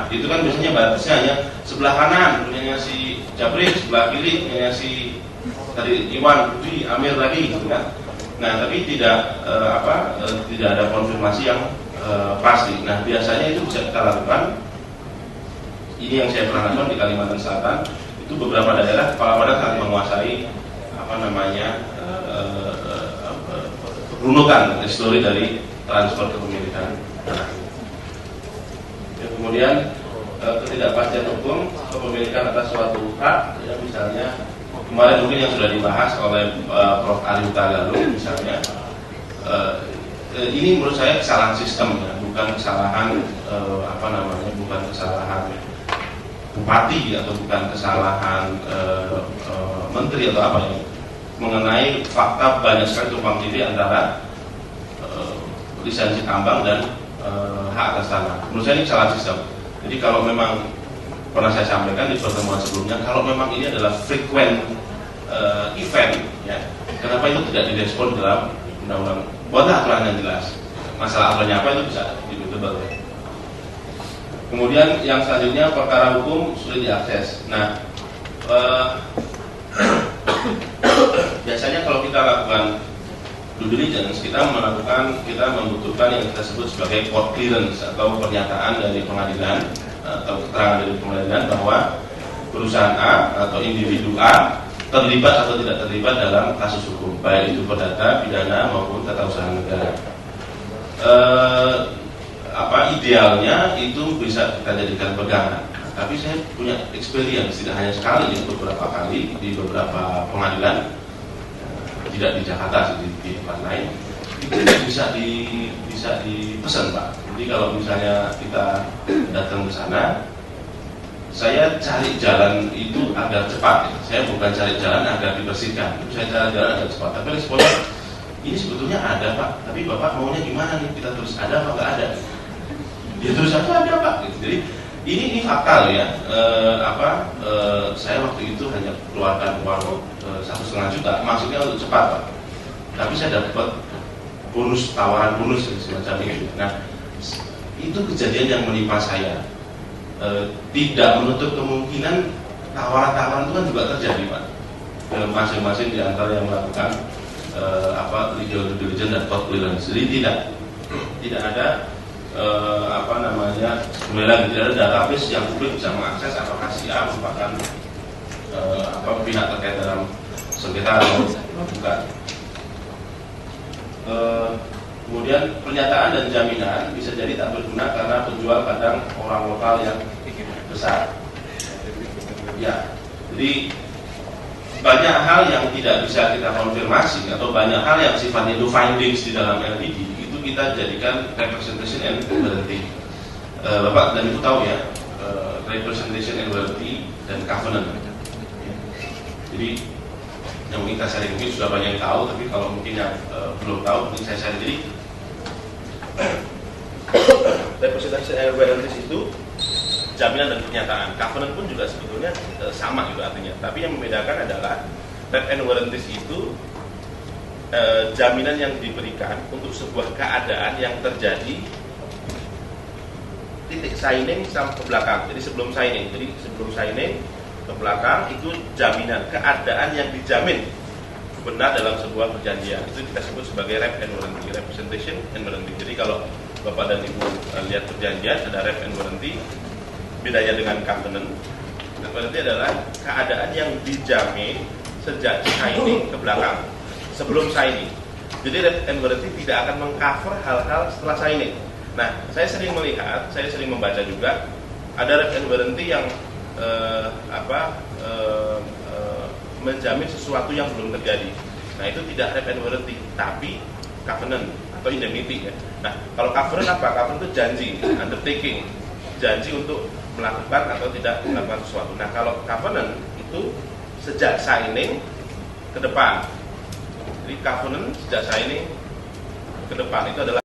Nah, itu kan biasanya batasnya hanya sebelah kanan punyanya si Jabrik, sebelah kiri punyanya si tadi Iwan, Budi, Amir tadi gitu kan. Nah, tapi tidak tidak ada konfirmasi yang pasti. Nah, biasanya itu bisa kita lakukan. Ini yang saya pernah lakukan di Kalimantan Selatan. Itu beberapa daerah kepala badan sangat menguasai runutan histori dari transfer kepemilikan tanah. Ya, kemudian ketidakpastian hukum kepemilikan atas suatu hak, ya, misalnya kemarin mungkin yang sudah dibahas oleh Prof. Ari Utagaluh misalnya, ini menurut saya kesalahan sistem, ya, bukan kesalahan bukan kesalahan bupati atau bukan kesalahan menteri atau apa ya, mengenai fakta banyak sekali tumpang tindih antara lisensi tambang dan hak atas tanah. Menurut saya ini kesalahan sistem. Jadi kalau memang pernah saya sampaikan di pertemuan sebelumnya, kalau memang ini adalah frequent event, ya, kenapa itu tidak direspon dalam undang-undang? Buatlah aturan yang jelas. Masalah aturannya apa itu bisa debatable. Kemudian yang selanjutnya perkara hukum sulit diakses. Nah, biasanya kalau kita lakukan due diligence, kita membutuhkan yang kita sebut sebagai court clearance atau pernyataan dari pengadilan atau keterangan dari pengadilan bahwa perusahaan A atau individu A terlibat atau tidak terlibat dalam kasus hukum, baik itu perdata, pidana maupun tata usaha negara. Idealnya itu bisa kita jadikan pegangan. Tapi saya punya experience tidak hanya sekali, beberapa kali di beberapa pengadilan, tidak di Jakarta, di tempat lain, itu bisa dipesan, Pak. Jadi kalau misalnya kita datang ke sana, saya cari jalan itu agar cepat. Saya bukan cari jalan agar dibersihkan, saya cari jalan agar cepat. Tapi responnya, ini sebetulnya ada, Pak. Tapi Bapak maunya gimana nih? Kita terus ada apa nggak ada? Dia terus ada Pak. Jadi ini fakta ya. Saya waktu itu hanya keluarkan uang 1,5 juta, maksudnya untuk cepat, Pak. Tapi saya dapat tawaran bonus semacam itu. Nah, itu kejadian yang menimpa saya. Tidak menutup kemungkinan tawaran-tawaran itu kan juga terjadi, Pak. Dalam masing-masing di antara yang melakukan legal due diligence dan court clearance. Jadi tidak ada sebenarnya tidak ada database yang publik bisa mengakses apakah si A merupakan pihak terkait dalam sengketa atau bukan. Kemudian pernyataan dan jaminan bisa jadi tak berguna karena penjual kadang orang lokal yang besar. Ya, jadi banyak hal yang tidak bisa kita konfirmasi atau banyak hal yang sifatnya itu findings di dalam LDD itu kita jadikan representation and warranty. Bapak dan Ibu tahu ya, representation and warranty dan covenant. Jadi yang mungkin kita share mungkin sudah banyak yang tahu, tapi kalau mungkin yang belum tahu mungkin saya share. Jadi representation and warranty itu jaminan dan pernyataan. Covenant pun juga sebetulnya sama juga artinya. Tapi yang membedakan adalah rep and warranties itu jaminan yang diberikan untuk sebuah keadaan yang terjadi titik signing sampai ke belakang. Jadi sebelum signing ke belakang itu jaminan keadaan yang dijamin benar dalam sebuah perjanjian. Itu kita sebut sebagai rep and warranty, representation and warranty. Jadi kalau Bapak dan Ibu lihat perjanjian ada rep and warranty. Bedanya dengan covenant, warranty adalah keadaan yang dijamin sejak signing ke belakang, sebelum signing. Jadi rep and warranty tidak akan mengcover hal-hal setelah signing. Nah, saya sering membaca juga ada rep and warranty yang menjamin sesuatu yang belum terjadi. Nah, itu tidak rep and warranty, tapi covenant atau indemnity ya. Nah, kalau covenant apa? Covenant itu janji, undertaking, janji untuk melakukan atau tidak melakukan sesuatu. Nah, kalau covenant itu sejak signing ke depan. Jadi covenant sejak signing ke depan itu adalah